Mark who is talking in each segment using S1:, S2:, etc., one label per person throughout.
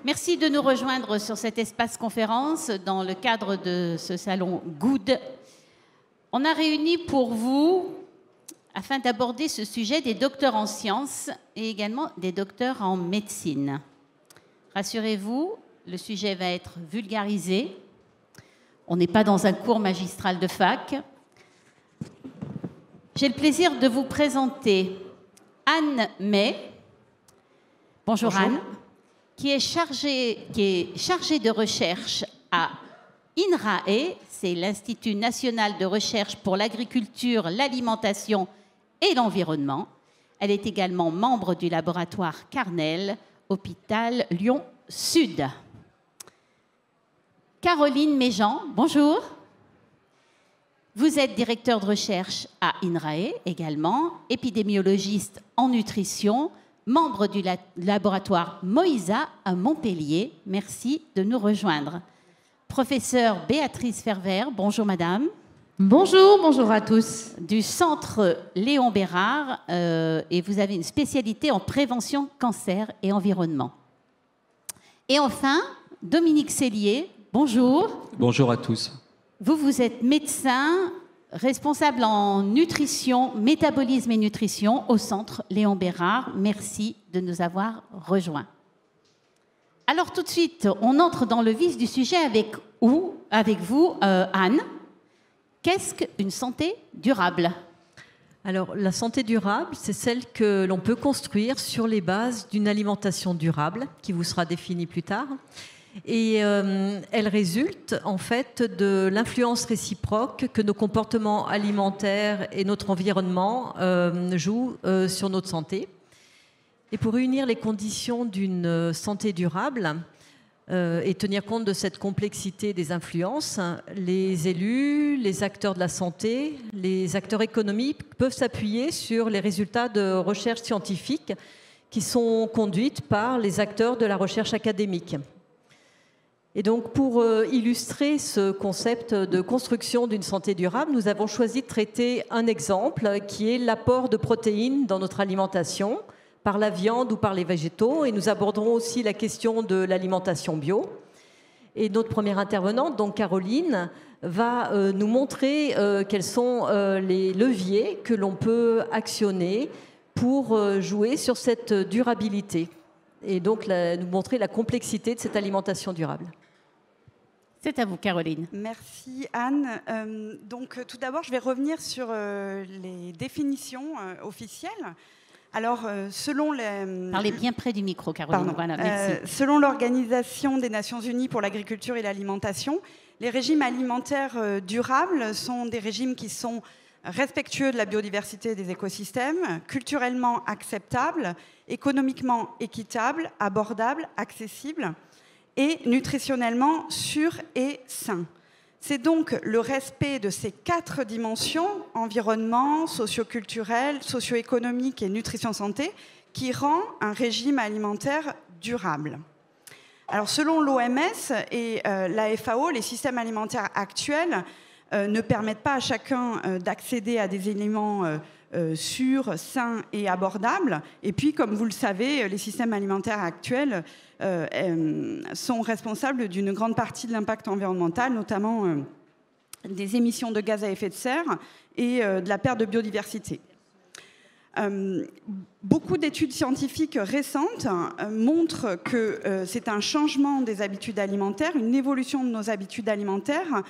S1: Merci de nous rejoindre sur cet espace conférence dans le cadre de ce salon Good. On a réuni pour vous, afin d'aborder ce sujet, des docteurs en sciences et également des docteurs en médecine. Rassurez-vous, le sujet va être vulgarisé. On n'est pas dans un cours magistral de fac. J'ai le plaisir de vous présenter Anne May. Bonjour. Anne. Qui est chargée de recherche à INRAE, c'est l'Institut national de recherche pour l'agriculture, l'alimentation et l'environnement. Elle est également membre du laboratoire Carnel, hôpital Lyon-Sud. Caroline Méjean, bonjour. Vous êtes directeur de recherche à INRAE également, épidémiologiste en nutrition, membre du laboratoire Moïsa à Montpellier. Merci de nous rejoindre. Professeure Béatrice Fervert, bonjour madame.
S2: Bonjour, bonjour à tous.
S1: Du centre Léon Bérard, et vous avez une spécialité en prévention cancer et environnement. Et enfin, Dominique Cellier, bonjour.
S3: Bonjour à tous.
S1: Vous êtes médecin, responsable en nutrition, métabolisme et nutrition au centre Léon Bérard. Merci de nous avoir rejoints. Alors tout de suite, on entre dans le vif du sujet avec vous, Anne. Qu'est-ce qu'une santé durable ?
S2: Alors la santé durable, c'est celle que l'on peut construire sur les bases d'une alimentation durable, qui vous sera définie plus tard. Et elle résulte en fait de l'influence réciproque que nos comportements alimentaires et notre environnement jouent sur notre santé. Et pour réunir les conditions d'une santé durable et tenir compte de cette complexité des influences, les élus, les acteurs de la santé, les acteurs économiques peuvent s'appuyer sur les résultats de recherches scientifiques qui sont conduites par les acteurs de la recherche académique. Et donc, pour illustrer ce concept de construction d'une santé durable, nous avons choisi de traiter un exemple qui est l'apport de protéines dans notre alimentation, par la viande ou par les végétaux. Et nous aborderons aussi la question de l'alimentation bio. Et notre première intervenante, donc Caroline, va nous montrer quels sont les leviers que l'on peut actionner pour jouer sur cette durabilité. Et donc nous montrer la complexité de cette alimentation durable.
S1: C'est à vous, Caroline.
S4: Merci, Anne. Donc, tout d'abord, je vais revenir sur les définitions officielles. Alors, selon les...
S1: Parlez bien près du micro, Caroline. Voilà, merci.
S4: Selon l'Organisation des Nations Unies pour l'agriculture et l'alimentation, les régimes alimentaires durables sont des régimes qui sont respectueux de la biodiversité et des écosystèmes, culturellement acceptables, économiquement équitables, abordables, accessibles et nutritionnellement sûrs et sains. C'est donc le respect de ces 4 dimensions, environnement, socio-culturel, socio-économique et nutrition-santé, qui rend un régime alimentaire durable. Alors, selon l'OMS et la FAO, les systèmes alimentaires actuels ne permettent pas à chacun d'accéder à des éléments sûrs, sains et abordables. Et puis, comme vous le savez, les systèmes alimentaires actuels sont responsables d'une grande partie de l'impact environnemental, notamment des émissions de gaz à effet de serre et de la perte de biodiversité. Beaucoup d'études scientifiques récentes montrent que c'est un changement des habitudes alimentaires, une évolution de nos habitudes alimentaires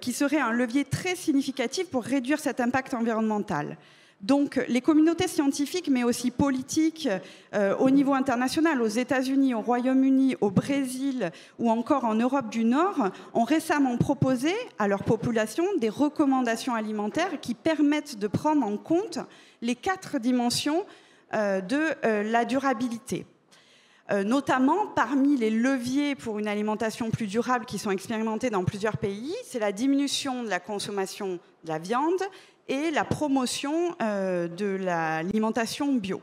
S4: qui serait un levier très significatif pour réduire cet impact environnemental. Donc, les communautés scientifiques, mais aussi politiques, au niveau international, aux États-Unis, au Royaume-Uni, au Brésil ou encore en Europe du Nord, ont récemment proposé à leur population des recommandations alimentaires qui permettent de prendre en compte les 4 dimensions de la durabilité. Notamment, parmi les leviers pour une alimentation plus durable qui sont expérimentés dans plusieurs pays, c'est la diminution de la consommation de la viande et la promotion de l'alimentation bio.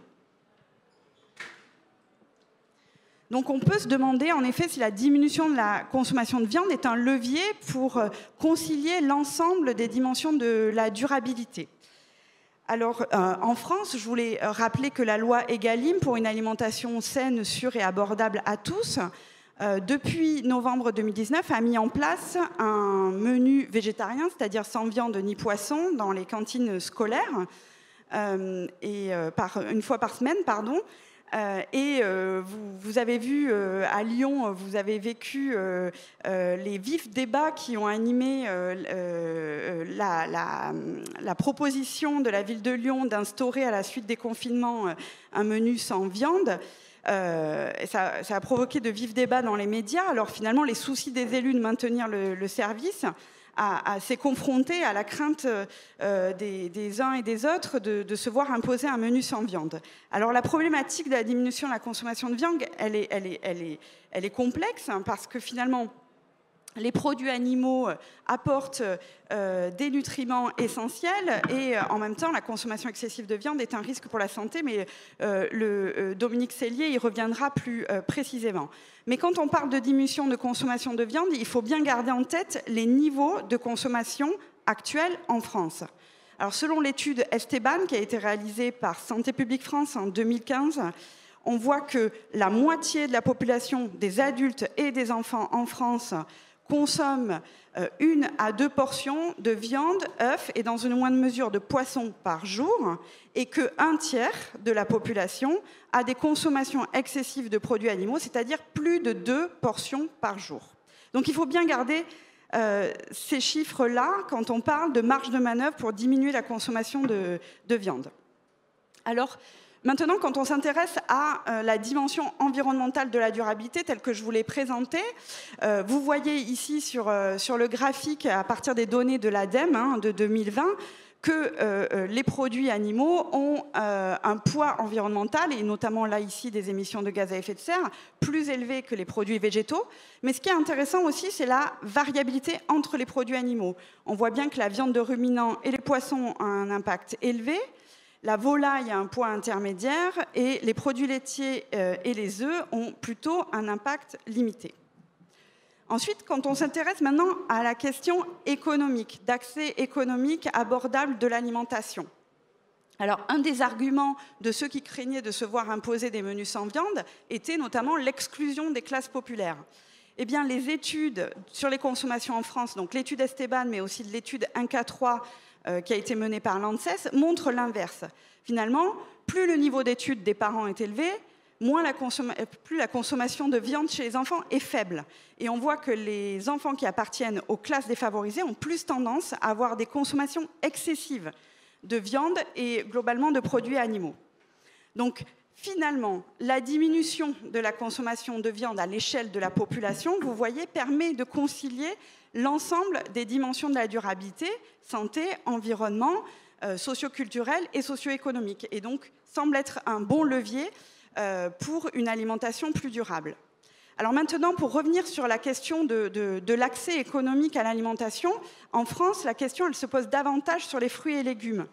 S4: Donc on peut se demander en effet si la diminution de la consommation de viande est un levier pour concilier l'ensemble des dimensions de la durabilité. Alors en France, je voulais rappeler que la loi Egalim pour une alimentation saine, sûre et abordable à tous depuis novembre 2019, a mis en place un menu végétarien, c'est-à-dire sans viande ni poisson, dans les cantines scolaires, une fois par semaine, pardon. Vous avez vu à Lyon, vous avez vécu les vifs débats qui ont animé la proposition de la ville de Lyon d'instaurer à la suite des confinements un menu sans viande. Ça a provoqué de vifs débats dans les médias. Alors finalement, les soucis des élus de maintenir le service s'est confronté à la crainte des uns et des autres de se voir imposer un menu sans viande. Alors la problématique de la diminution de la consommation de viande, elle est complexe, hein, parce que finalement, les produits animaux apportent des nutriments essentiels et en même temps, la consommation excessive de viande est un risque pour la santé, mais Dominique Sellier y reviendra plus précisément. Mais quand on parle de diminution de consommation de viande, il faut bien garder en tête les niveaux de consommation actuels en France. Alors, selon l'étude Esteban qui a été réalisée par Santé publique France en 2015, on voit que la moitié de la population des adultes et des enfants en France consomme 1 à 2 portions de viande, œufs et dans une moindre mesure de poisson par jour, et que 1/3 de la population a des consommations excessives de produits animaux, c'est-à-dire plus de 2 portions par jour. Donc il faut bien garder ces chiffres-là quand on parle de marge de manœuvre pour diminuer la consommation de viande. Alors, maintenant, quand on s'intéresse à la dimension environnementale de la durabilité, telle que je vous l'ai présentée, vous voyez ici sur le graphique, à partir des données de l'ADEME de 2020, que les produits animaux ont un poids environnemental, et notamment là ici des émissions de gaz à effet de serre, plus élevé que les produits végétaux. Mais ce qui est intéressant aussi, c'est la variabilité entre les produits animaux. On voit bien que la viande de ruminants et les poissons ont un impact élevé. La volaille a un poids intermédiaire et les produits laitiers et les œufs ont plutôt un impact limité. Ensuite, quand on s'intéresse maintenant à la question économique, d'accès économique abordable de l'alimentation. Alors, un des arguments de ceux qui craignaient de se voir imposer des menus sans viande était notamment l'exclusion des classes populaires. Eh bien, les études sur les consommations en France, donc l'étude Esteban, mais aussi l'étude 1K3, qui a été menée par l'ANSES, montre l'inverse. Finalement, plus le niveau d'études des parents est élevé, plus la consommation de viande chez les enfants est faible. Et on voit que les enfants qui appartiennent aux classes défavorisées ont plus tendance à avoir des consommations excessives de viande et globalement de produits animaux. Donc, finalement, la diminution de la consommation de viande à l'échelle de la population, vous voyez, permet de concilier l'ensemble des dimensions de la durabilité, santé, environnement, socio-culturel et socio-économique, et donc semble être un bon levier pour une alimentation plus durable. Alors maintenant, pour revenir sur la question de l'accès économique à l'alimentation, en France, la question elle se pose davantage sur les fruits et légumes.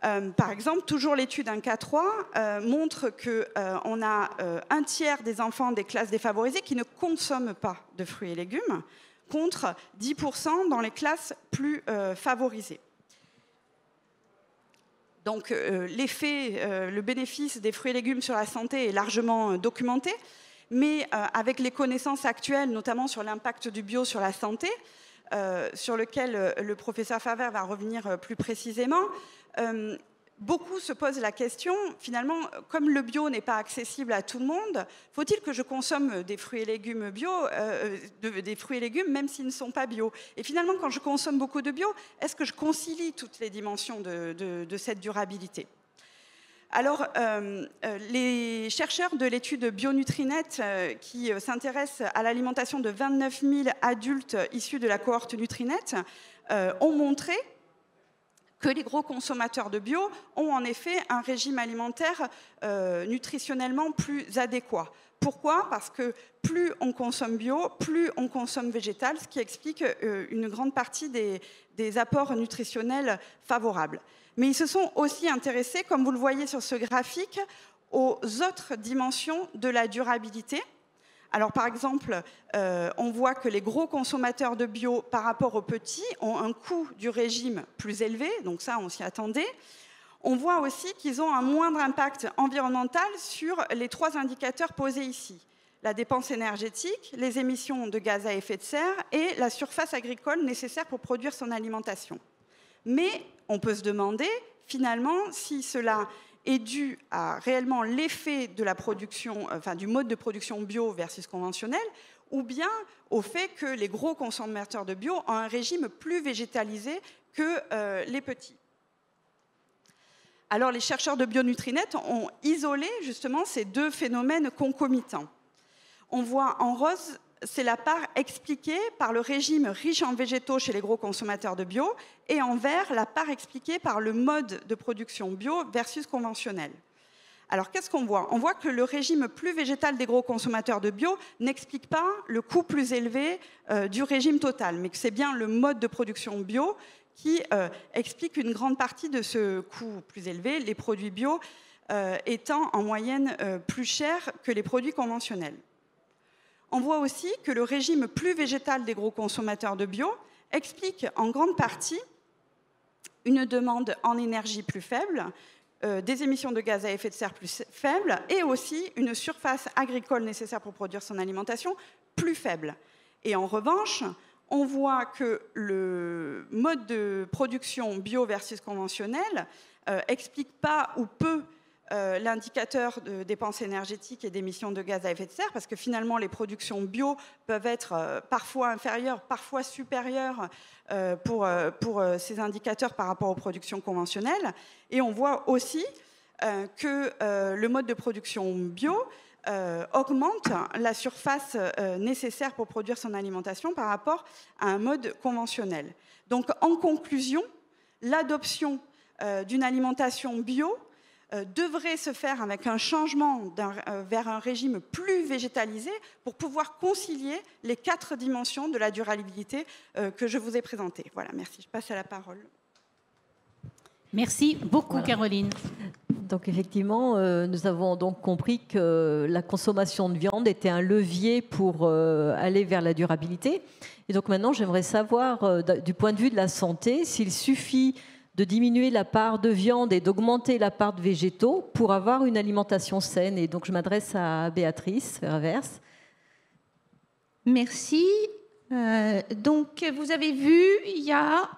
S4: Par exemple, toujours l'étude 1K3 montre qu'on a 1/3 des enfants des classes défavorisées qui ne consomment pas de fruits et légumes, contre 10% dans les classes plus favorisées. Donc le bénéfice des fruits et légumes sur la santé est largement documenté, mais avec les connaissances actuelles, notamment sur l'impact du bio sur la santé, sur lequel le professeur Favert va revenir plus précisément, beaucoup se posent la question, finalement, comme le bio n'est pas accessible à tout le monde, faut-il que je consomme des fruits et légumes bio, des fruits et légumes même s'ils ne sont pas bio? Et finalement, quand je consomme beaucoup de bio, est-ce que je concilie toutes les dimensions de cette durabilité? Alors, les chercheurs de l'étude Bionutrinet qui s'intéressent à l'alimentation de 29 000 adultes issus de la cohorte Nutrinet ont montré que les gros consommateurs de bio ont en effet un régime alimentaire nutritionnellement plus adéquat. Pourquoi? Parce que plus on consomme bio, plus on consomme végétal, ce qui explique une grande partie des apports nutritionnels favorables. Mais ils se sont aussi intéressés, comme vous le voyez sur ce graphique, aux autres dimensions de la durabilité. Alors, par exemple, on voit que les gros consommateurs de bio par rapport aux petits ont un coût du régime plus élevé, donc ça, on s'y attendait. On voit aussi qu'ils ont un moindre impact environnemental sur les 3 indicateurs posés ici. la dépense énergétique, les émissions de gaz à effet de serre et la surface agricole nécessaire pour produire son alimentation. Mais on peut se demander, finalement, si cela est dû à réellement l'effet de la production, enfin, du mode de production bio versus conventionnel, ou bien au fait que les gros consommateurs de bio ont un régime plus végétalisé que les petits. Alors, les chercheurs de BioNutriNet ont isolé justement ces deux phénomènes concomitants. On voit en rose, c'est la part expliquée par le régime riche en végétaux chez les gros consommateurs de bio, et en vert, la part expliquée par le mode de production bio versus conventionnel. Alors, qu'est-ce qu'on voit? On voit que le régime plus végétal des gros consommateurs de bio n'explique pas le coût plus élevé du régime total, mais que c'est bien le mode de production bio qui explique une grande partie de ce coût plus élevé, les produits bio étant en moyenne plus chers que les produits conventionnels. On voit aussi que le régime plus végétal des gros consommateurs de bio explique en grande partie une demande en énergie plus faible, des émissions de gaz à effet de serre plus faibles et aussi une surface agricole nécessaire pour produire son alimentation plus faible. Et en revanche, on voit que le mode de production bio versus conventionnel explique pas ou peu l'indicateur de dépenses énergétiques et d'émissions de gaz à effet de serre, parce que finalement les productions bio peuvent être parfois inférieures, parfois supérieures pour ces indicateurs par rapport aux productions conventionnelles. Et on voit aussi que le mode de production bio augmente la surface nécessaire pour produire son alimentation par rapport à un mode conventionnel. Donc en conclusion, l'adoption d'une alimentation bio devrait se faire avec un changement vers un régime plus végétalisé pour pouvoir concilier les 4 dimensions de la durabilité que je vous ai présentées. Voilà, merci. Je passe à la parole.
S1: Merci beaucoup, Caroline.
S2: Donc effectivement, nous avons donc compris que la consommation de viande était un levier pour aller vers la durabilité. Et donc maintenant, j'aimerais savoir, du point de vue de la santé, s'il suffit de diminuer la part de viande et d'augmenter la part de végétaux pour avoir une alimentation saine. Et donc, je m'adresse à Béatrice Reverse.
S3: Merci. Donc, vous avez vu, il y a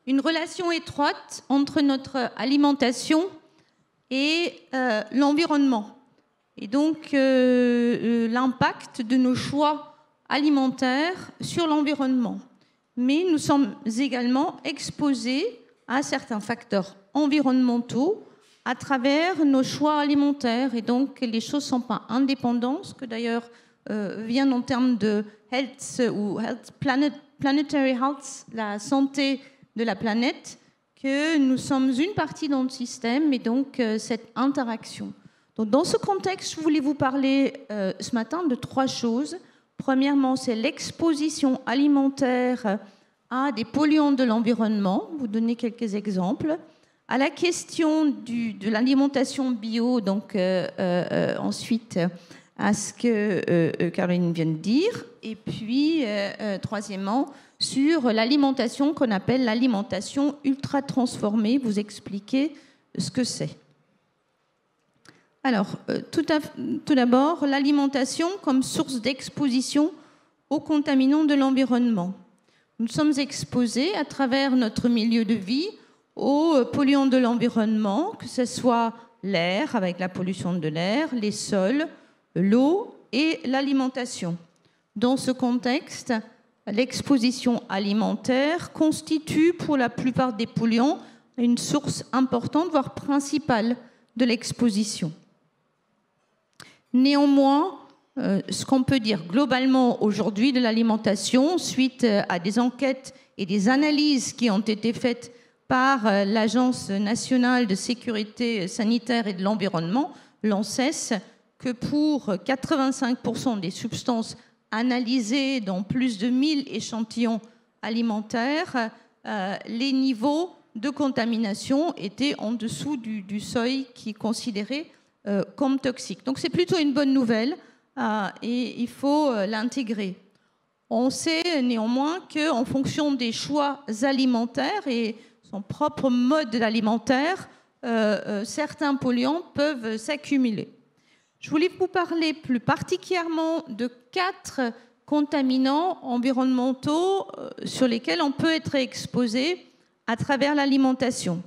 S3: une relation étroite entre notre alimentation et l'environnement. Et donc, l'impact de nos choix alimentaires sur l'environnement. Mais nous sommes également exposés à certains facteurs environnementaux à travers nos choix alimentaires. Et donc, les choses ne sont pas indépendantes, ce que d'ailleurs vient en termes de health ou planetary health, la santé de la planète, que nous sommes une partie dans le système et donc cette interaction. Donc, dans ce contexte, je voulais vous parler ce matin de 3 choses. Premièrement, c'est l'exposition alimentaire à des polluants de l'environnement, vous donner quelques exemples, à la question de l'alimentation bio, donc ensuite à ce que Caroline vient de dire, et puis troisièmement sur l'alimentation qu'on appelle l'alimentation ultra transformée, vous expliquer ce que c'est. Alors, tout d'abord, l'alimentation comme source d'exposition aux contaminants de l'environnement. Nous sommes exposés à travers notre milieu de vie aux polluants de l'environnement, que ce soit l'air, avec la pollution de l'air, les sols, l'eau et l'alimentation. Dans ce contexte, l'exposition alimentaire constitue pour la plupart des polluants une source importante, voire principale, de l'exposition. Néanmoins, ce qu'on peut dire globalement aujourd'hui de l'alimentation, suite à des enquêtes et des analyses qui ont été faites par l'Agence nationale de sécurité sanitaire et de l'environnement, l'ANSES, que pour 85% des substances analysées dans plus de 1000 échantillons alimentaires, les niveaux de contamination étaient en dessous du seuil qui est considéré comme toxique. Donc c'est plutôt une bonne nouvelle. Et il faut l'intégrer. On sait néanmoins qu'en fonction des choix alimentaires et son propre mode alimentaire, certains polluants peuvent s'accumuler. Je voulais vous parler plus particulièrement de 4 contaminants environnementaux sur lesquels on peut être exposé à travers l'alimentation.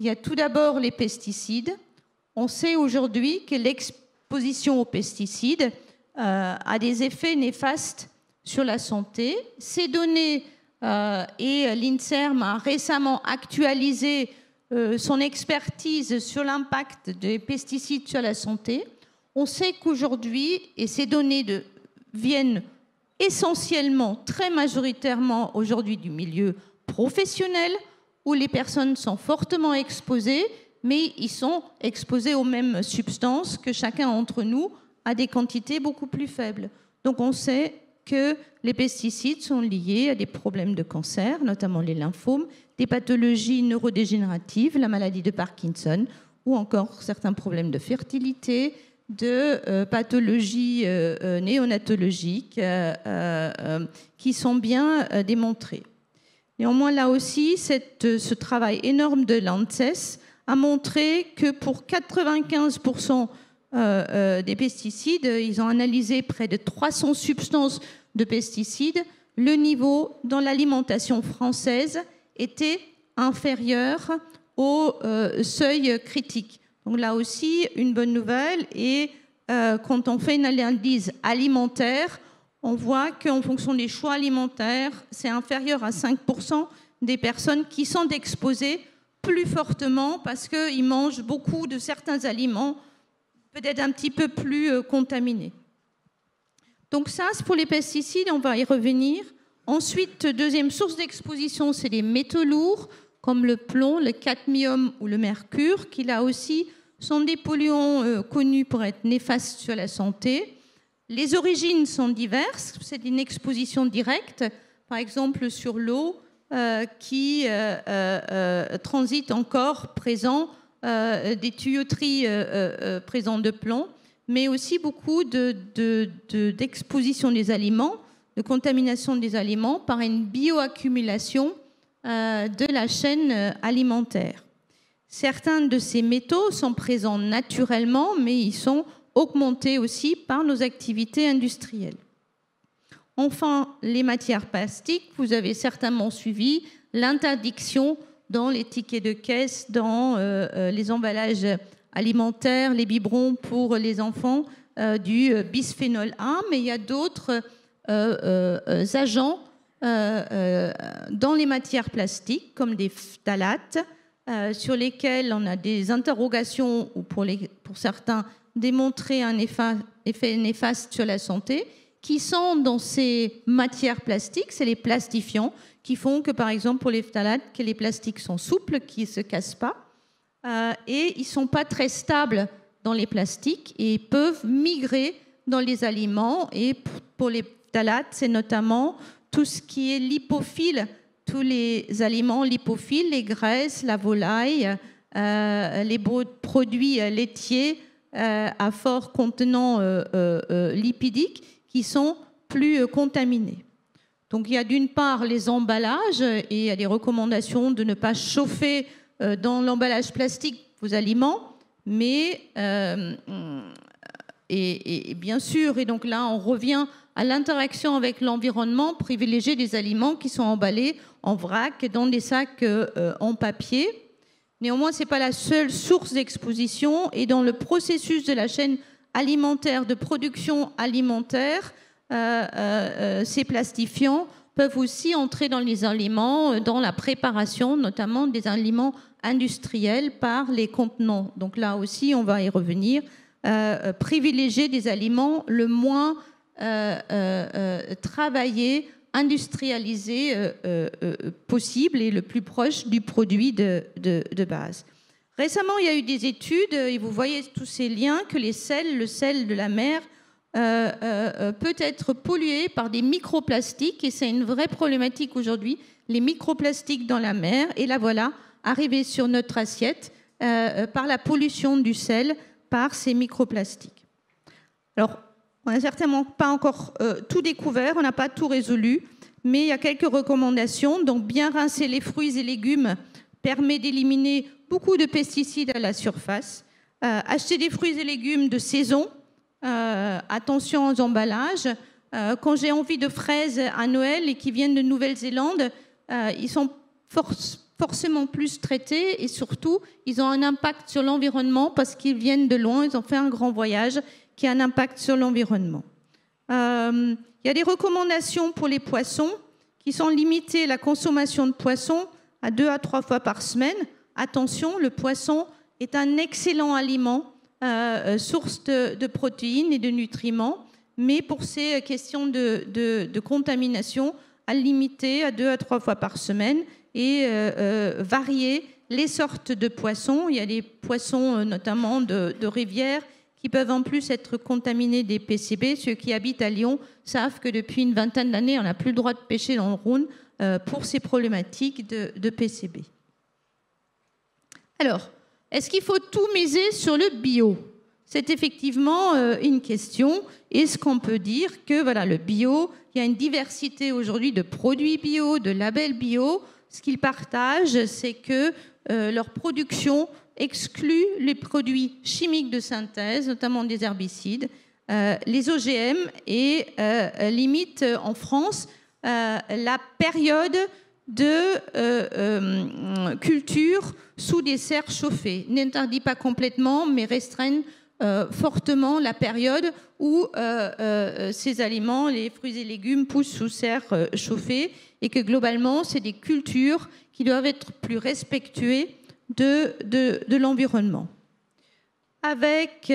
S3: Il y a tout d'abord les pesticides. On sait aujourd'hui que l'exposition aux pesticides a des effets néfastes sur la santé. Ces données, et l'INSERM a récemment actualisé son expertise sur l'impact des pesticides sur la santé. On sait qu'aujourd'hui, et ces données viennent essentiellement, très majoritairement aujourd'hui du milieu professionnel, où les personnes sont fortement exposées, mais ils sont exposés aux mêmes substances que chacun d'entre nous à des quantités beaucoup plus faibles. Donc on sait que les pesticides sont liés à des problèmes de cancer, notamment les lymphomes, des pathologies neurodégénératives, la maladie de Parkinson, ou encore certains problèmes de fertilité, de pathologies néonatologiques qui sont bien démontrées. Néanmoins, là aussi, ce travail énorme de l'ANSES a montré que pour 95% des pesticides, ils ont analysé près de 300 substances de pesticides, le niveau dans l'alimentation française était inférieur au seuil critique. Donc là aussi, une bonne nouvelle. Et quand on fait une analyse alimentaire, on voit qu'en fonction des choix alimentaires, c'est inférieur à 5% des personnes qui sont exposées plus fortement parce qu'ils mangent beaucoup de certains aliments, peut-être un petit peu plus contaminés. Donc ça, c'est pour les pesticides, on va y revenir. Ensuite, deuxième source d'exposition, c'est les métaux lourds, comme le plomb, le cadmium ou le mercure, qui là aussi sont des polluants connus pour être néfastes sur la santé. Les origines sont diverses, c'est une exposition directe, par exemple sur l'eau qui transite encore présent des tuyauteries présentes de plomb, mais aussi beaucoup d'exposition des aliments, de contamination des aliments par une bioaccumulation de la chaîne alimentaire. Certains de ces métaux sont présents naturellement, mais ils sont augmentés aussi par nos activités industrielles. Enfin, les matières plastiques, vous avez certainement suivi l'interdiction dans les tickets de caisse, dans les emballages alimentaires, les biberons pour les enfants, du bisphénol A, mais il y a d'autres agents dans les matières plastiques, comme des phtalates, sur lesquels on a des interrogations ou pour certains démontrer un effet néfaste sur la santé, qui sont dans ces matières plastiques, c'est les plastifiants, qui font que, par exemple, pour les phtalates, que les plastiques sont souples, qui ne se cassent pas, et ils ne sont pas très stables dans les plastiques et peuvent migrer dans les aliments. Et pour les phtalates, c'est notamment tout ce qui est lipophile, tous les aliments lipophiles, les graisses, la volaille, les produits laitiers à fort contenant lipidique qui sont plus contaminés. Donc il y a d'une part les emballages et il y a des recommandations de ne pas chauffer dans l'emballage plastique vos aliments, mais et bien sûr, et donc là on revient à l'interaction avec l'environnement, privilégier des aliments qui sont emballés en vrac dans des sacs en papier. Néanmoins, ce n'est pas la seule source d'exposition et dans le processus de la chaîne alimentaire, de production alimentaire, ces plastifiants peuvent aussi entrer dans les aliments, dans la préparation, notamment des aliments industriels par les contenants. Donc là aussi, on va y revenir. Privilégier des aliments le moins travaillés, industrialisés possible et le plus proche du produit de base. Récemment, il y a eu des études, et vous voyez tous ces liens, que le sel de la mer peut être pollué par des microplastiques, et c'est une vraie problématique aujourd'hui, les microplastiques dans la mer, et là voilà, arrivés sur notre assiette par la pollution du sel par ces microplastiques. Alors, on n'a certainement pas encore tout découvert, on n'a pas tout résolu, mais il y a quelques recommandations. Donc, bien rincer les fruits et légumes permet d'éliminer beaucoup de pesticides à la surface. Acheter des fruits et légumes de saison, attention aux emballages. Quand j'ai envie de fraises à Noël et qui viennent de Nouvelle-Zélande, ils sont forcément plus traités et surtout, ils ont un impact sur l'environnement parce qu'ils viennent de loin, ils ont fait un grand voyage qui a un impact sur l'environnement. Il y a des recommandations pour les poissons qui sont limitées la consommation de poissons à 2 à 3 fois par semaine. Attention, le poisson est un excellent aliment, source de protéines et de nutriments, mais pour ces questions de contamination, à limiter à 2 à 3 fois par semaine et varier les sortes de poissons. Il y a des poissons notamment de rivière qui peuvent en plus être contaminés des PCB. Ceux qui habitent à Lyon savent que depuis une vingtaine d'années, on n'a plus le droit de pêcher dans le Rhône pour ces problématiques de PCB. Alors, est-ce qu'il faut tout miser sur le bio? C'est effectivement une question. Est-ce qu'on peut dire que voilà, le bio, il y a une diversité aujourd'hui de produits bio, de labels bio. Ce qu'ils partagent, c'est que leur production exclut les produits chimiques de synthèse, notamment des herbicides, les OGM et limite en France la période de culture sous des serres chauffées. N'interdit pas complètement, mais restreignent fortement la période où ces aliments, les fruits et légumes, poussent sous serre chauffée et que globalement, c'est des cultures qui doivent être plus respectueuses de l'environnement. Avec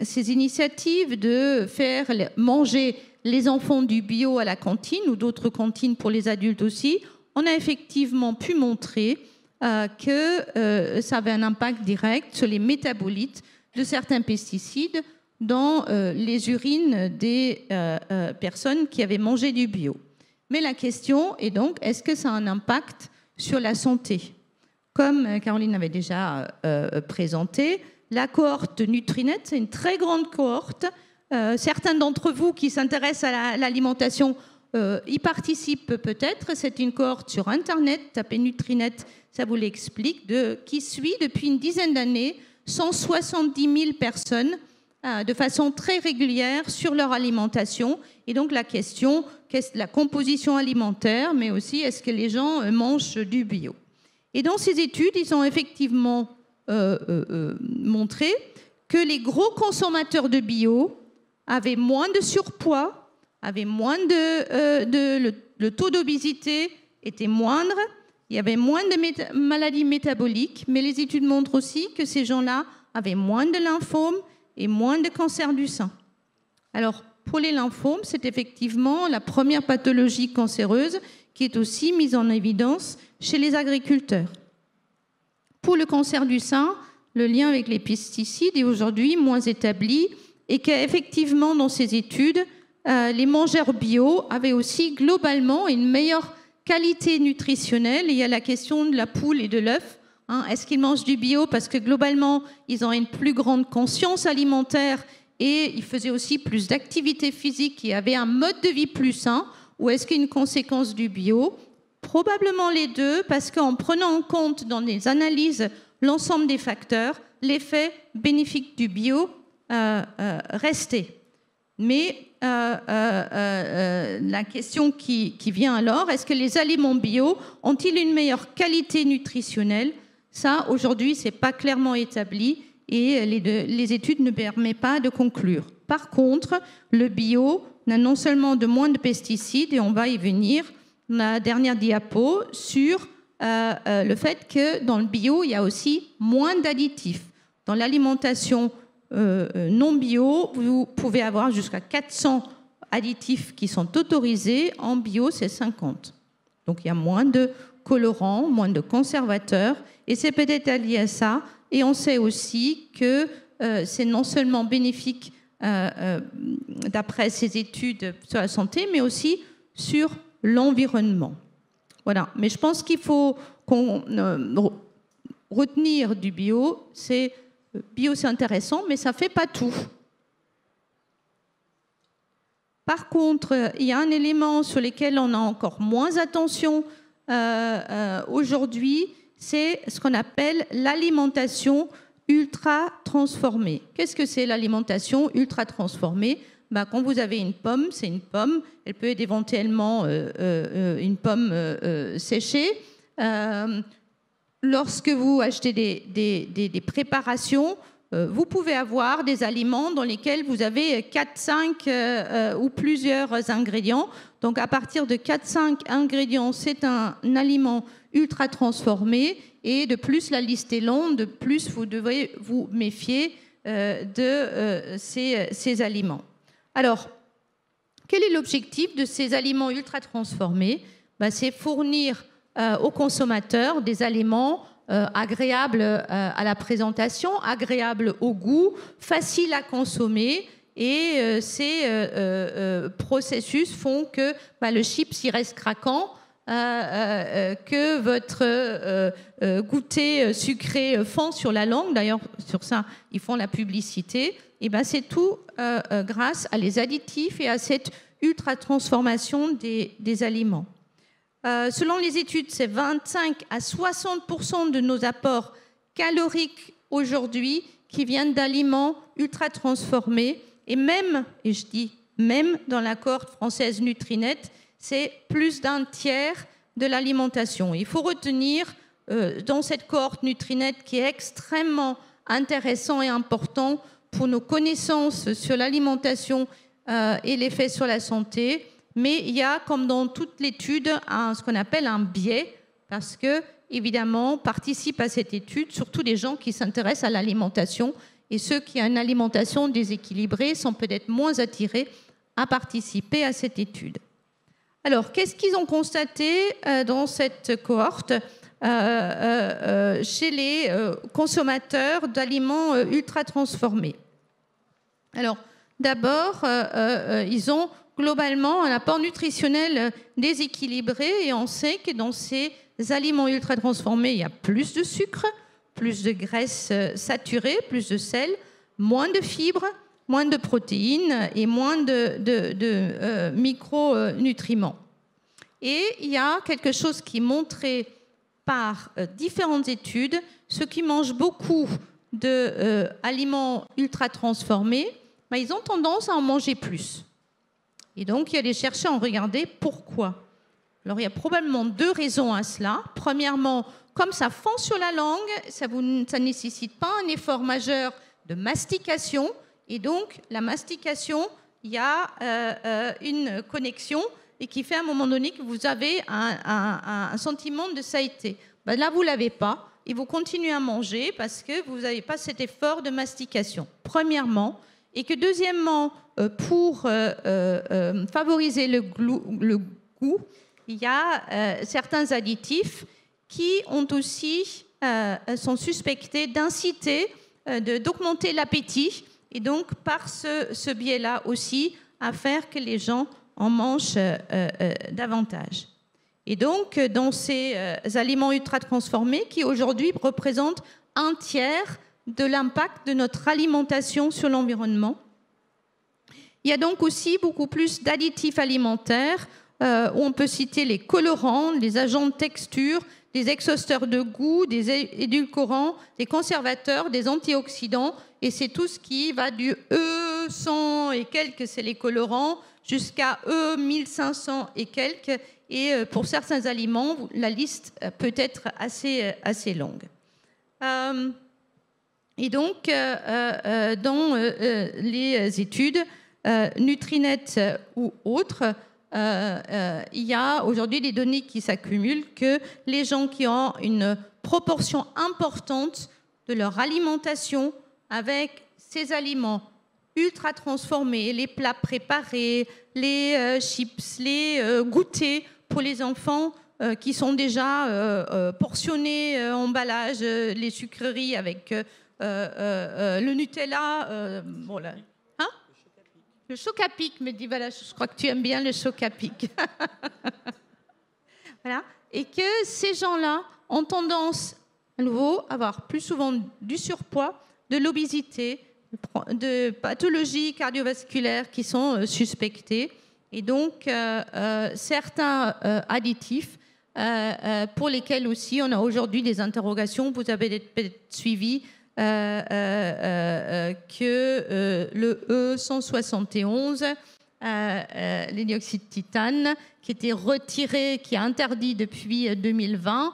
S3: ces initiatives de faire manger les enfants du bio à la cantine ou d'autres cantines pour les adultes aussi, on a effectivement pu montrer que ça avait un impact direct sur les métabolites de certains pesticides dans les urines des personnes qui avaient mangé du bio. Mais la question est donc, est-ce que ça a un impact sur la santé? Comme Caroline avait déjà présenté, la cohorte Nutrinet, c'est une très grande cohorte. Certains d'entre vous qui s'intéressent à l'alimentation y participent peut-être. C'est une cohorte sur Internet, tapez Nutrinet, ça vous l'explique, qui suit depuis une dizaine d'années 170 000 personnes de façon très régulière sur leur alimentation. Et donc la question, qu'est-ce la composition alimentaire, mais aussi est-ce que les gens mangent du bio? Et dans ces études, ils ont effectivement montré que les gros consommateurs de bio avaient moins de surpoids, avaient moins le taux d'obésité était moindre, il y avait moins de maladies métaboliques, mais les études montrent aussi que ces gens-là avaient moins de lymphomes et moins de cancer du sein. Alors, pour les lymphomes, c'est effectivement la première pathologie cancéreuse qui est aussi mise en évidence chez les agriculteurs. Pour le cancer du sein, le lien avec les pesticides est aujourd'hui moins établi et qu'effectivement, dans ces études, les mangeurs bio avaient aussi globalement une meilleure qualité nutritionnelle. Et il y a la question de la poule et de l'œuf. Est-ce qu'ils mangent du bio parce que globalement, ils ont une plus grande conscience alimentaire et ils faisaient aussi plus d'activité physique et avaient un mode de vie plus sain? Ou est-ce qu'une conséquence du bio? Probablement les deux, parce qu'en prenant en compte dans les analyses l'ensemble des facteurs, l'effet bénéfique du bio restait. Mais la question qui vient alors, est-ce que les aliments bio ont-ils une meilleure qualité nutritionnelle? Ça, aujourd'hui, ce n'est pas clairement établi et les études ne permettent pas de conclure. Par contre, le bio n'a non seulement de moins de pesticides, et on va y venir, la dernière diapo, sur le fait que dans le bio, il y a aussi moins d'additifs. Dans l'alimentation non bio, vous pouvez avoir jusqu'à 400 additifs qui sont autorisés. En bio, c'est 50. Donc il y a moins de colorants, moins de conservateurs, et c'est peut-être lié à ça. Et on sait aussi que c'est non seulement bénéfique d'après ces études sur la santé, mais aussi sur l'environnement. Voilà. Mais je pense qu'il faut retenir du bio. Bio, c'est intéressant, mais ça ne fait pas tout. Par contre, il y a un élément sur lequel on a encore moins attention aujourd'hui, c'est ce qu'on appelle l'alimentation ultra transformée. Qu'est-ce que c'est l'alimentation ultra transformée? Quand vous avez une pomme, c'est une pomme. Elle peut être éventuellement une pomme séchée. Lorsque vous achetez des préparations, vous pouvez avoir des aliments dans lesquels vous avez 4, 5 ou plusieurs ingrédients. Donc à partir de 4, 5 ingrédients, c'est un aliment ultra transformé. Et de plus, la liste est longue, de plus, vous devez vous méfier de ces aliments. Alors, quel est l'objectif de ces aliments ultra transformés? C'est fournir aux consommateurs des aliments agréables à la présentation, agréables au goût, faciles à consommer. Et ces processus font que le chips il reste craquant, que votre goûter sucré fond sur la langue. D'ailleurs, sur ça, ils font la publicité. Et c'est tout grâce à les additifs et à cette ultra-transformation des aliments. Selon les études, c'est 25 à 60% de nos apports caloriques aujourd'hui qui viennent d'aliments ultra-transformés. Et même, et je dis même dans la cohorte française Nutrinet, c'est plus d'un tiers de l'alimentation. Il faut retenir dans cette cohorte Nutrinet qui est extrêmement intéressant et important pour nos connaissances sur l'alimentation et l'effet sur la santé. Mais il y a, comme dans toute l'étude, ce qu'on appelle un biais, parce que, évidemment, participent à cette étude surtout les gens qui s'intéressent à l'alimentation, et ceux qui ont une alimentation déséquilibrée sont peut-être moins attirés à participer à cette étude. Alors, qu'est-ce qu'ils ont constaté dans cette cohorte chez les consommateurs d'aliments ultra transformés? Alors, d'abord, ils ont globalement un apport nutritionnel déséquilibré, et on sait que dans ces aliments ultra transformés, il y a plus de sucre, plus de graisses saturées, plus de sel, moins de fibres, moins de protéines et moins de micronutriments. Et il y a quelque chose qui est montré par différentes études. Ceux qui mangent beaucoup d'aliments ultra transformés, ils ont tendance à en manger plus. Et donc, il y a des chercheurs qui ont regardé pourquoi. Alors, il y a probablement 2 raisons à cela. Premièrement, comme ça fond sur la langue, ça ne nécessite pas un effort majeur de mastication. Et donc, la mastication, il y a une connexion et qui fait à un moment donné que vous avez un sentiment de satiété. Là, vous ne l'avez pas et vous continuez à manger parce que vous n'avez pas cet effort de mastication, premièrement. Et que deuxièmement, pour favoriser le goût, il y a certains additifs qui ont aussi, sont suspectés d'inciter, d'augmenter l'appétit, et donc par ce biais-là aussi, à faire que les gens en mangent davantage. Et donc, dans ces aliments ultra transformés, qui aujourd'hui représentent un tiers de l'impact de notre alimentation sur l'environnement, il y a donc aussi beaucoup plus d'additifs alimentaires, où on peut citer les colorants, les agents de texture, des exhausteurs de goût, des édulcorants, des conservateurs, des antioxydants, et c'est tout ce qui va du E100 et quelques, c'est les colorants, jusqu'à E1500 et quelques, et pour certains aliments, la liste peut être assez longue. Et donc, dans les études, Nutrinet ou autres, il y a aujourd'hui des données qui s'accumulent que les gens qui ont une proportion importante de leur alimentation avec ces aliments ultra transformés, les plats préparés, les chips, les goûters pour les enfants qui sont déjà portionnés, emballage, les sucreries avec le Nutella, voilà. Hein? Le choc à pic, me dit, voilà, je crois que tu aimes bien le choc à pic. Voilà. Et que ces gens-là ont tendance, à nouveau, à avoir plus souvent du surpoids, de l'obésité, de pathologies cardiovasculaires qui sont suspectées. Et donc, certains additifs pour lesquels aussi on a aujourd'hui des interrogations. Vous avez peut-être suivi que le E171, l'hydroxyde titane, qui était retiré, qui est interdit depuis 2020,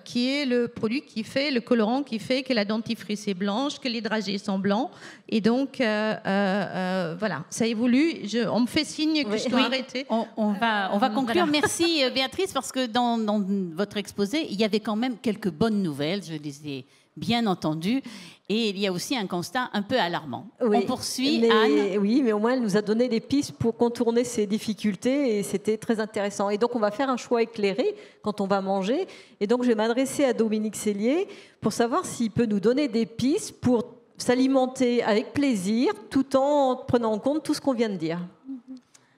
S3: qui est le produit qui fait, le colorant qui fait que la dentifrice est blanche, que les dragées sont blancs. Et donc, voilà, ça évolue. On me fait signe que je dois arrêter.
S1: On va conclure. Voilà. Merci Béatrice, parce que dans votre exposé, il y avait quand même quelques bonnes nouvelles. Je les ai bien entendues. Et il y a aussi un constat un peu alarmant.
S2: Oui,
S1: on poursuit, Anne.
S2: Oui, mais au moins, elle nous a donné des pistes pour contourner ces difficultés et c'était très intéressant. Et donc, on va faire un choix éclairé quand on va manger. Et donc, je vais m'adresser à Dominique Sellier pour savoir s'il peut nous donner des pistes pour s'alimenter avec plaisir tout en prenant en compte tout ce qu'on vient de dire.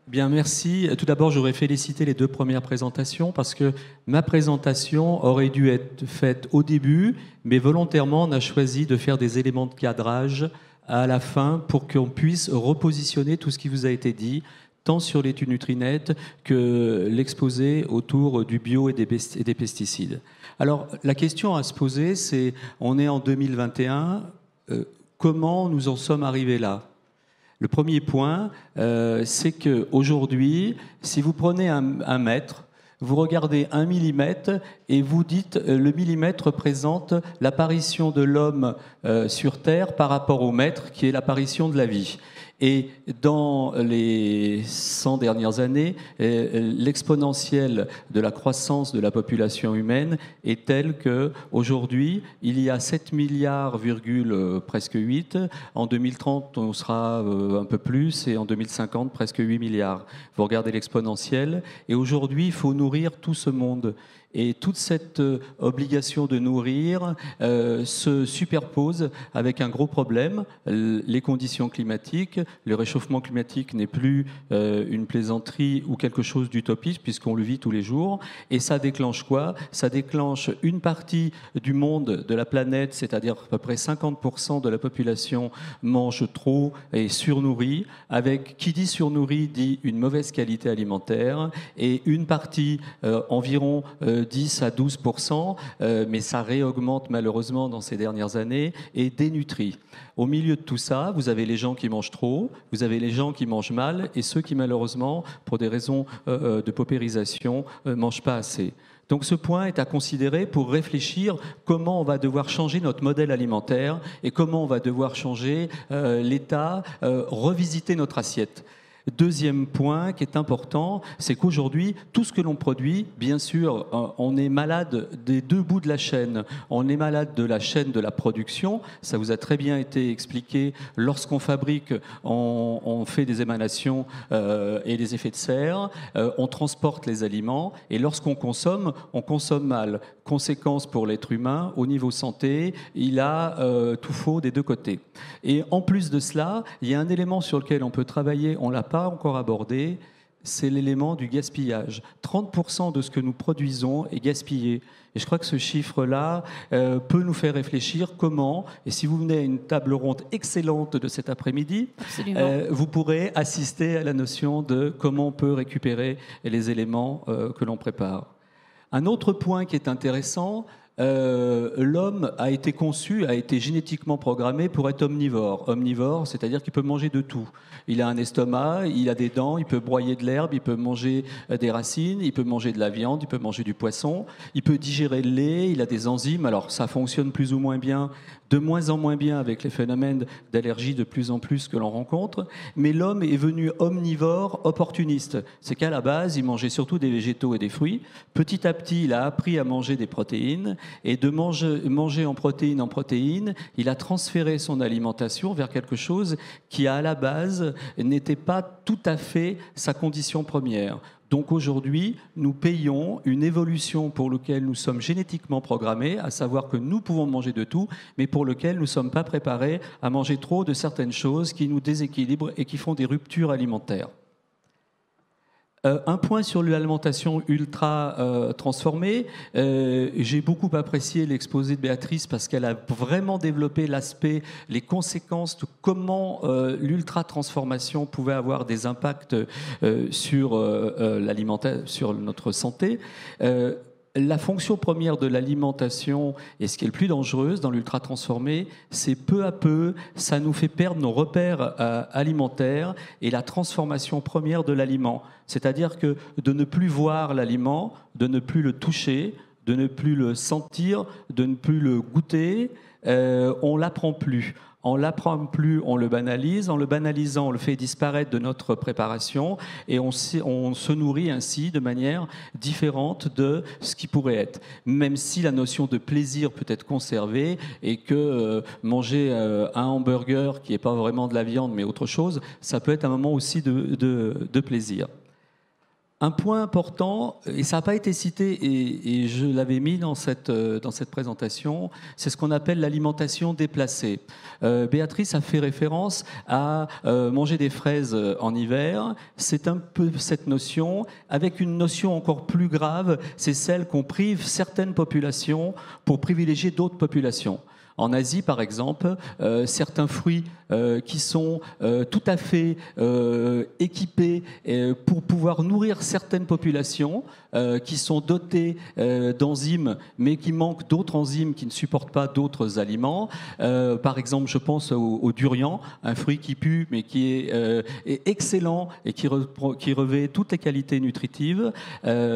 S5: Bien, merci. Tout d'abord, j'aurais félicité les deux premières présentations parce que ma présentation aurait dû être faite au début, mais volontairement, on a choisi de faire des éléments de cadrage à la fin pour qu'on puisse repositionner tout ce qui vous a été dit, tant sur l'étude Nutrinet que l'exposé autour du bio et des pesticides. Alors, la question à se poser, c'est, on est en 2021, comment nous en sommes arrivés là ? Le premier point, c'est qu'aujourd'hui, si vous prenez un mètre, vous regardez 1 millimètre et vous dites le millimètre représente l'apparition de l'homme sur Terre par rapport au mètre qui est l'apparition de la vie. Et dans les 100 dernières années, l'exponentielle de la croissance de la population humaine est telle qu'aujourd'hui, il y a 7 milliards, presque 8. En 2030, on sera un peu plus, et en 2050, presque 8 milliards. Vous regardez l'exponentielle. Et aujourd'hui, il faut nourrir tout ce monde. Et toute cette obligation de nourrir se superpose avec un gros problème, les conditions climatiques. Le réchauffement climatique n'est plus une plaisanterie ou quelque chose d'utopiste puisqu'on le vit tous les jours. Et ça déclenche quoi ? Ça déclenche une partie du monde, de la planète, c'est-à-dire à peu près 50% de la population mange trop et surnourrit. Avec qui dit surnourri dit une mauvaise qualité alimentaire et une partie environ 10 à 12%, mais ça réaugmente malheureusement dans ces dernières années, et dénutrit. Au milieu de tout ça, vous avez les gens qui mangent trop, vous avez les gens qui mangent mal, et ceux qui malheureusement, pour des raisons de paupérisation, mangent pas assez. Donc ce point est à considérer pour réfléchir comment on va devoir changer notre modèle alimentaire et comment on va devoir changer l'état, revisiter notre assiette. Deuxième point qui est important, c'est qu'aujourd'hui, tout ce que l'on produit, bien sûr, on est malade des deux bouts de la chaîne. On est malade de la chaîne de la production. Ça vous a très bien été expliqué. Lorsqu'on fabrique, on fait des émanations et des effets de serre. On transporte les aliments. Et lorsqu'on consomme, on consomme mal. Conséquence pour l'être humain, au niveau santé, il a tout faux des deux côtés. Et en plus de cela, il y a un élément sur lequel on peut travailler, on ne l'a pas encore abordé, c'est l'élément du gaspillage. 30% de ce que nous produisons est gaspillé. Et je crois que ce chiffre-là peut nous faire réfléchir comment, et si vous venez à une table ronde excellente de cet après-midi, vous pourrez assister à la notion de comment on peut récupérer les éléments que l'on prépare. Un autre point qui est intéressant, l'homme a été conçu, a été génétiquement programmé pour être omnivore. Omnivore, c'est-à-dire qu'il peut manger de tout. Il a un estomac, il a des dents, il peut broyer de l'herbe, il peut manger des racines, il peut manger de la viande, il peut manger du poisson, il peut digérer le lait, il a des enzymes. Alors ça fonctionne plus ou moins bien, de moins en moins bien avec les phénomènes d'allergie de plus en plus que l'on rencontre. Mais l'homme est venu omnivore opportuniste. C'est qu'à la base, il mangeait surtout des végétaux et des fruits. Petit à petit, il a appris à manger des protéines. Et de manger en protéines, il a transféré son alimentation vers quelque chose qui, à la base, n'était pas tout à fait sa condition première. Donc aujourd'hui, nous payons une évolution pour laquelle nous sommes génétiquement programmés, à savoir que nous pouvons manger de tout, mais pour lequel nous ne sommes pas préparés à manger trop de certaines choses qui nous déséquilibrent et qui font des ruptures alimentaires. Un point sur l'alimentation ultra transformée. J'ai beaucoup apprécié l'exposé de Béatrice parce qu'elle a vraiment développé l'aspect, les conséquences de comment l'ultra transformation pouvait avoir des impacts sur l'alimentation, sur notre santé. la fonction première de l'alimentation, et ce qui est le plus dangereux dans l'ultra-transformé, c'est peu à peu, ça nous fait perdre nos repères alimentaires et la transformation première de l'aliment. C'est-à-dire que de ne plus voir l'aliment, de ne plus le toucher, de ne plus le sentir, de ne plus le goûter, on ne l'apprend plus. On ne l'apprend plus, on le banalise. En le banalisant, on le fait disparaître de notre préparation et on se nourrit ainsi de manière différente de ce qui pourrait être. Même si la notion de plaisir peut être conservée et que manger un hamburger qui n'est pas vraiment de la viande mais autre chose, ça peut être un moment aussi de plaisir. Un point important, et ça n'a pas été cité, et je l'avais mis dans cette présentation, c'est ce qu'on appelle l'alimentation déplacée. Béatrice a fait référence à manger des fraises en hiver. C'est un peu cette notion, avec une notion encore plus grave, c'est celle qu'on prive certaines populations pour privilégier d'autres populations. En Asie, par exemple, certains fruits qui sont tout à fait équipés pour pouvoir nourrir certaines populations, qui sont dotées d'enzymes, mais qui manquent d'autres enzymes qui ne supportent pas d'autres aliments. Par exemple, je pense au durian, un fruit qui pue, mais qui est excellent et qui revêt toutes les qualités nutritives.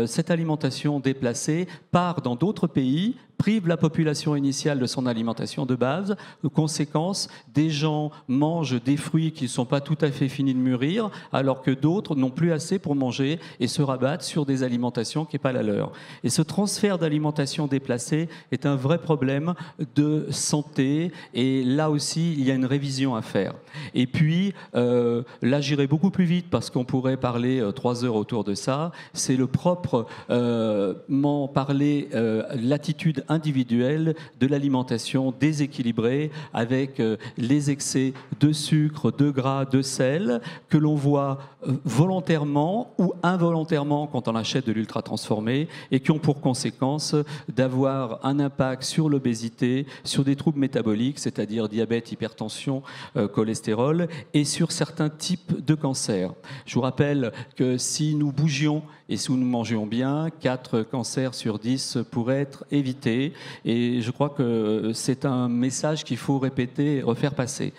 S5: Cette alimentation déplacée part dans d'autres pays, prive la population initiale de son alimentation de base. Conséquence, des gens mangent des fruits qui ne sont pas tout à fait finis de mûrir, alors que d'autres n'ont plus assez pour manger et se rabattent sur des alimentations qui n'est pas la leur. Et ce transfert d'alimentation déplacée est un vrai problème de santé, et là aussi, il y a une révision à faire. Et puis, là, j'irai beaucoup plus vite parce qu'on pourrait parler 3 heures autour de ça. C'est le proprement parler l'attitude individuelle de l'alimentation déséquilibrée avec les excès de sucre, de gras, de sel que l'on voit volontairement ou involontairement quand on achète de l'ultra-transformé et qui ont pour conséquence d'avoir un impact sur l'obésité, sur des troubles métaboliques, c'est-à-dire diabète, hypertension, cholestérol, et sur certains types de cancers. Je vous rappelle que si nous bougions et si nous mangions bien, 4 cancers sur 10 pourraient être évités. Et je crois que c'est un message qu'il faut répéter et refaire passer.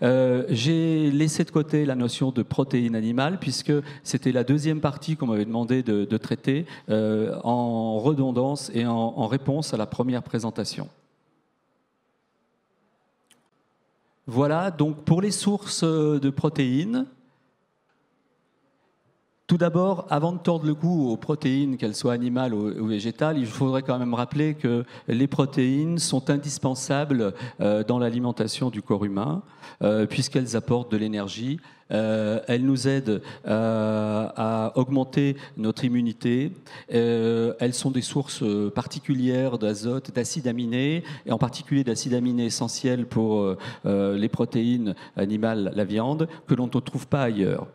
S5: J'ai laissé de côté la notion de protéines animales puisque c'était la deuxième partie qu'on m'avait demandé de traiter en redondance et en réponse à la première présentation. Voilà, donc pour les sources de protéines, tout d'abord, avant de tordre le cou aux protéines, qu'elles soient animales ou végétales, il faudrait quand même rappeler que les protéines sont indispensables dans l'alimentation du corps humain, puisqu'elles apportent de l'énergie. Elles nous aident à augmenter notre immunité. Elles sont des sources particulières d'azote, d'acides aminés, et en particulier d'acides aminés essentiels pour les protéines animales, la viande, que l'on ne trouve pas ailleurs.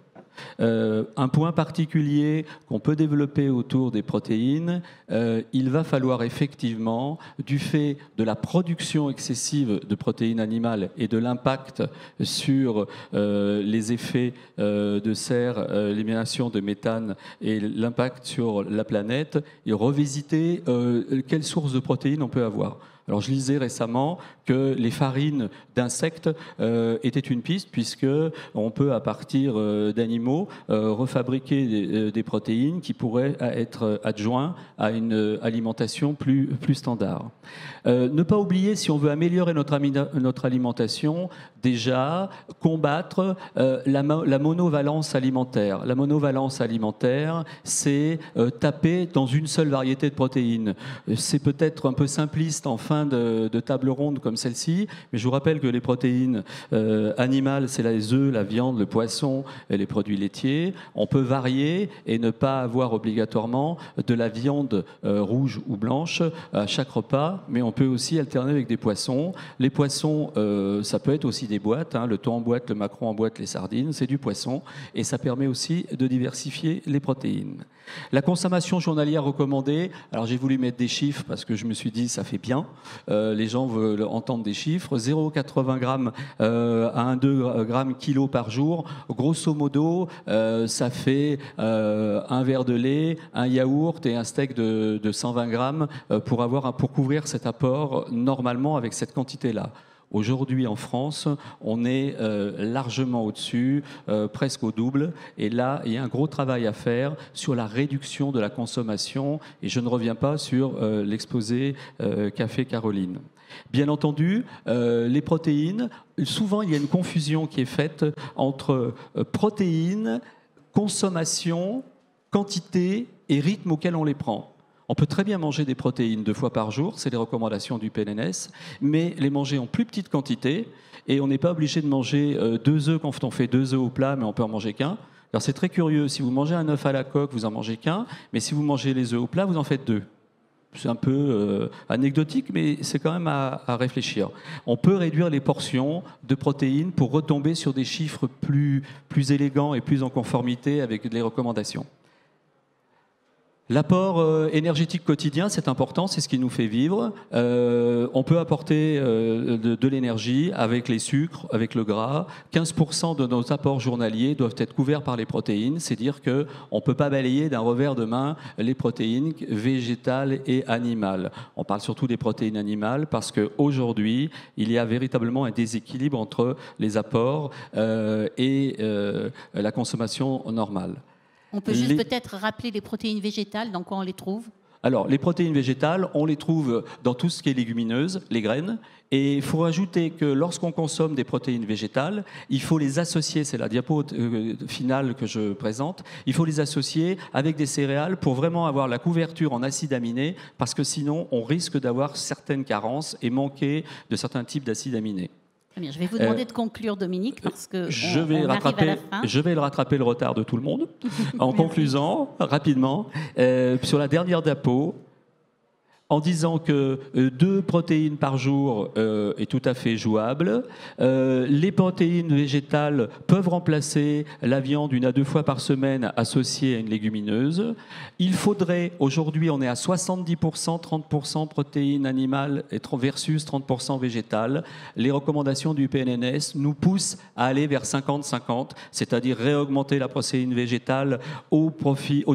S5: Un point particulier qu'on peut développer autour des protéines, il va falloir effectivement, du fait de la production excessive de protéines animales et de l'impact sur les effets de serre, l'élimination de méthane et l'impact sur la planète, et revisiter quelles sources de protéines on peut avoir. Alors, je lisais récemment que les farines d'insectes étaient une piste, puisqu'on peut, à partir d'animaux, refabriquer des protéines qui pourraient être adjoints à une alimentation plus standard. Ne pas oublier, si on veut améliorer notre alimentation, déjà combattre la monovalence alimentaire. La monovalence alimentaire, c'est taper dans une seule variété de protéines. C'est peut-être un peu simpliste en fin de table ronde comme celle-ci, mais je vous rappelle que les protéines animales, c'est les œufs, la viande, le poisson et les produits laitiers. On peut varier et ne pas avoir obligatoirement de la viande rouge ou blanche à chaque repas, mais on peut aussi alterner avec des poissons. Les poissons, ça peut être aussi des boîtes, hein, le thon en boîte, le maquereau en boîte, les sardines, c'est du poisson, et ça permet aussi de diversifier les protéines. La consommation journalière recommandée, alors j'ai voulu mettre des chiffres parce que je me suis dit ça fait bien. Les gens veulent entendre des chiffres. 0,80 grammes à 1,2 grammes kilo par jour. Grosso modo, ça fait un verre de lait, un yaourt et un steak de 120 grammes pour couvrir cet apport normalement avec cette quantité-là. Aujourd'hui, en France, on est largement au-dessus, presque au double. Et là, il y a un gros travail à faire sur la réduction de la consommation. Et je ne reviens pas sur l'exposé qu'a fait Caroline. Bien entendu, les protéines, souvent, il y a une confusion qui est faite entre protéines, consommation, quantité et rythme auquel on les prend. On peut très bien manger des protéines 2 fois par jour, c'est les recommandations du PNNS, mais les manger en plus petite quantité, et on n'est pas obligé de manger 2 œufs quand on fait 2 œufs au plat, mais on peut en manger qu'un. Alors c'est très curieux, si vous mangez un œuf à la coque, vous en mangez qu'un, mais si vous mangez les œufs au plat, vous en faites 2. C'est un peu anecdotique, mais c'est quand même à réfléchir. On peut réduire les portions de protéines pour retomber sur des chiffres plus élégants et plus en conformité avec les recommandations. L'apport énergétique quotidien, c'est important, c'est ce qui nous fait vivre. On peut apporter de l'énergie avec les sucres, avec le gras. 15% de nos apports journaliers doivent être couverts par les protéines, c'est-à-dire qu'on ne peut pas balayer d'un revers de main les protéines végétales et animales. On parle surtout des protéines animales parce qu'aujourd'hui, il y a véritablement un déséquilibre entre les apports et la consommation normale.
S1: On peut juste peut-être rappeler les protéines végétales, dans quoi on les trouve?
S5: Alors, les protéines végétales, on les trouve dans tout ce qui est légumineuse, les graines. Et il faut rajouter que lorsqu'on consomme des protéines végétales, il faut les associer, c'est la diapo finale que je présente, il faut les associer avec des céréales pour vraiment avoir la couverture en acides aminés, parce que sinon, on risque d'avoir certaines carences et manquer de certains types d'acides aminés.
S1: Bien, je vais vous demander de conclure, Dominique, parce que
S5: je vais rattraper le retard de tout le monde en conclusant rapidement sur la dernière diapo. En disant que 2 protéines par jour est tout à fait jouable. Les protéines végétales peuvent remplacer la viande 1 à 2 fois par semaine associée à une légumineuse. Il faudrait, aujourd'hui on est à 70%, 30% protéines animales versus 30% végétales. Les recommandations du PNNS nous poussent à aller vers 50-50, c'est-à-dire réaugmenter la protéine végétale au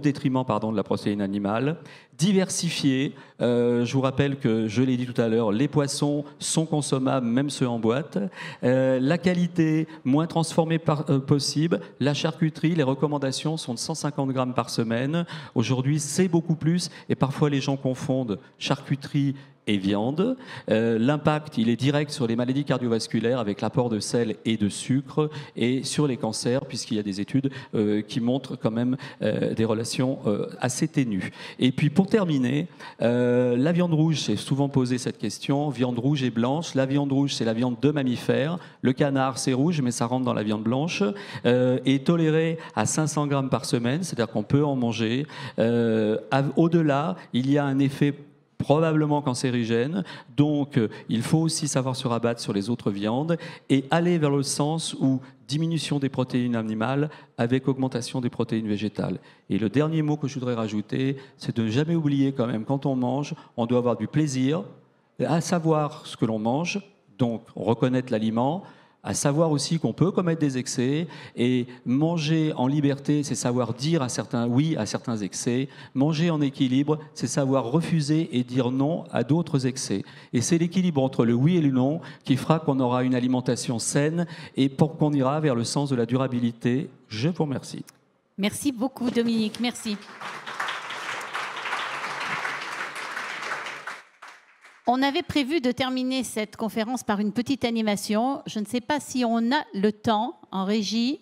S5: détriment de la protéine animale. Diversifier. Je vous rappelle que, je l'ai dit tout à l'heure, les poissons sont consommables, même ceux en boîte. La qualité, moins transformée possible. La charcuterie, les recommandations sont de 150 grammes par semaine. Aujourd'hui, c'est beaucoup plus. Et parfois, les gens confondent charcuterie et viande. L'impact, il est direct sur les maladies cardiovasculaires avec l'apport de sel et de sucre et sur les cancers, puisqu'il y a des études qui montrent quand même des relations assez ténues. Et puis pour terminer, la viande rouge, c'est souvent posé cette question, viande rouge et blanche. La viande rouge, c'est la viande de mammifères. Le canard, c'est rouge, mais ça rentre dans la viande blanche. Est toléré à 500 grammes par semaine, c'est-à-dire qu'on peut en manger. Au-delà, il y a un effet probablement cancérigène, donc il faut aussi savoir se rabattre sur les autres viandes et aller vers le sens où diminution des protéines animales avec augmentation des protéines végétales. Et le dernier mot que je voudrais rajouter, c'est de ne jamais oublier quand même, quand on mange, on doit avoir du plaisir à savoir ce que l'on mange, donc reconnaître l'aliment, à savoir aussi qu'on peut commettre des excès, et manger en liberté, c'est savoir dire oui à certains excès. Manger en équilibre, c'est savoir refuser et dire non à d'autres excès. Et c'est l'équilibre entre le oui et le non qui fera qu'on aura une alimentation saine et pour qu'on ira vers le sens de la durabilité. Je vous remercie.
S1: Merci beaucoup, Dominique. Merci. On avait prévu de terminer cette conférence par une petite animation. Je ne sais pas si on a le temps en régie.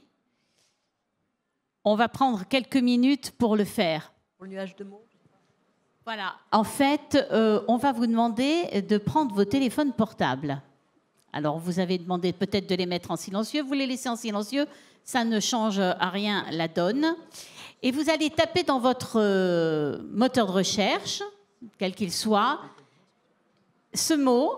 S1: On va prendre quelques minutes pour le faire.
S2: Pour le nuage de mots.
S1: Voilà. En fait, on va vous demander de prendre vos téléphones portables. Alors, vous avez demandé peut-être de les mettre en silencieux. Vous les laissez en silencieux. Ça ne change à rien la donne. Et vous allez taper dans votre moteur de recherche, quel qu'il soit, ce mot,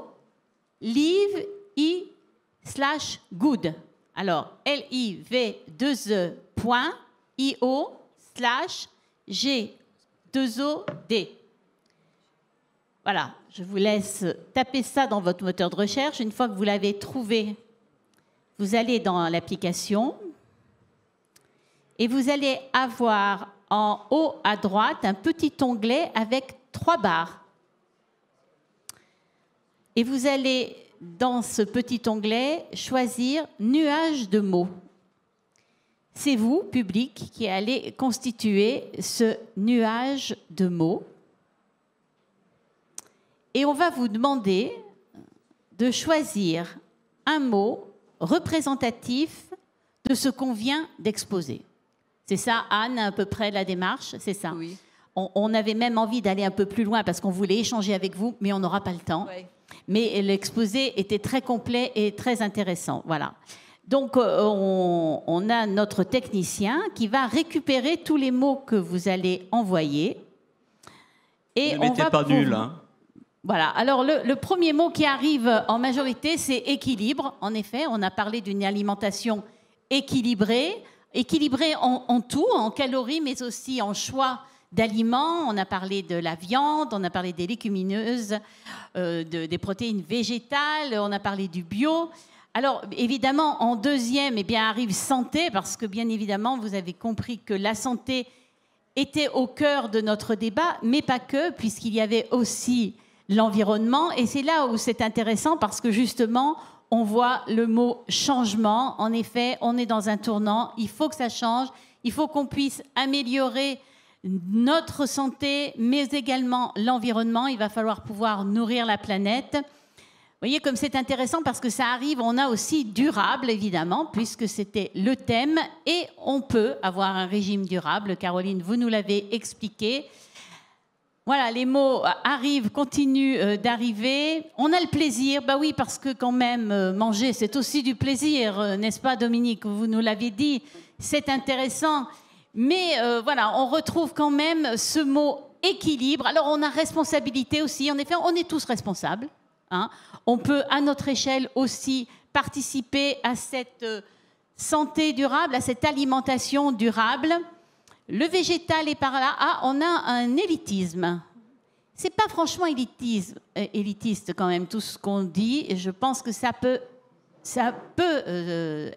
S1: live-i/good. Alors, live2e.io/g2od. Voilà, je vous laisse taper ça dans votre moteur de recherche. Une fois que vous l'avez trouvé, vous allez dans l'application et vous allez avoir en haut à droite un petit onglet avec 3 barres. Et vous allez, dans ce petit onglet, choisir « Nuage de mots ». C'est vous, public, qui allez constituer ce nuage de mots. Et on va vous demander de choisir un mot représentatif de ce qu'on vient d'exposer. C'est ça, Anne, à peu près la démarche, c'est ça.
S2: Oui.
S1: On avait même envie d'aller un peu plus loin parce qu'on voulait échanger avec vous, mais on n'aura pas le temps.
S2: Ouais.
S1: Mais l'exposé était très complet et très intéressant. Voilà. Donc, on a notre technicien qui va récupérer tous les mots que vous allez envoyer. Et
S5: ne mettez pas nul, hein.
S1: Voilà. Alors, le premier mot qui arrive en majorité, c'est équilibre. En effet, on a parlé d'une alimentation équilibrée. Équilibrée en tout, en calories, mais aussi en choix d'aliments. On a parlé de la viande, on a parlé des légumineuses, des protéines végétales, on a parlé du bio. Alors, évidemment, en deuxième, eh bien, arrive santé, parce que, bien évidemment, vous avez compris que la santé était au cœur de notre débat, mais pas que, puisqu'il y avait aussi l'environnement. Et c'est là où c'est intéressant, parce que, justement, on voit le mot changement. En effet, on est dans un tournant. Il faut que ça change. Il faut qu'on puisse améliorer notre santé, mais également l'environnement. Il va falloir pouvoir nourrir la planète. Vous voyez comme c'est intéressant parce que ça arrive, on a aussi durable, évidemment, puisque c'était le thème, et on peut avoir un régime durable. Caroline, vous nous l'avez expliqué. Voilà, les mots arrivent, continuent d'arriver. On a le plaisir, bah oui, parce que quand même, manger, c'est aussi du plaisir, n'est-ce pas, Dominique? Vous nous l'avez dit, c'est intéressant. Mais voilà, on retrouve quand même ce mot équilibre. Alors, on a responsabilité aussi. En effet, on est tous responsables. Hein. On peut, à notre échelle, aussi participer à cette santé durable, à cette alimentation durable. Le végétal est par là. Ah, on a un élitisme. C'est pas franchement élitiste quand même, tout ce qu'on dit. Et je pense que ça peut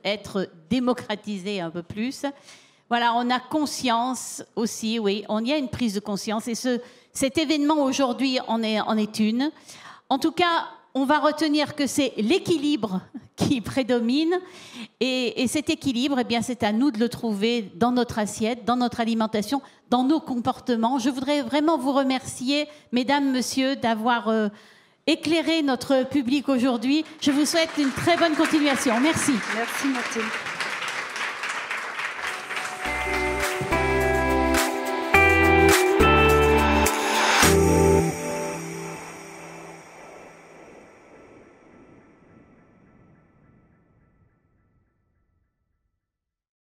S1: être démocratisé un peu plus. Voilà, on a conscience aussi, oui, il y a une prise de conscience. Et cet événement aujourd'hui en est une. En tout cas, on va retenir que c'est l'équilibre qui prédomine. Et cet équilibre, eh bien, c'est à nous de le trouver dans notre assiette, dans notre alimentation, dans nos comportements. Je voudrais vraiment vous remercier, mesdames, messieurs, d'avoir éclairé notre public aujourd'hui. Je vous souhaite une très bonne continuation. Merci.
S4: Merci Mathilde.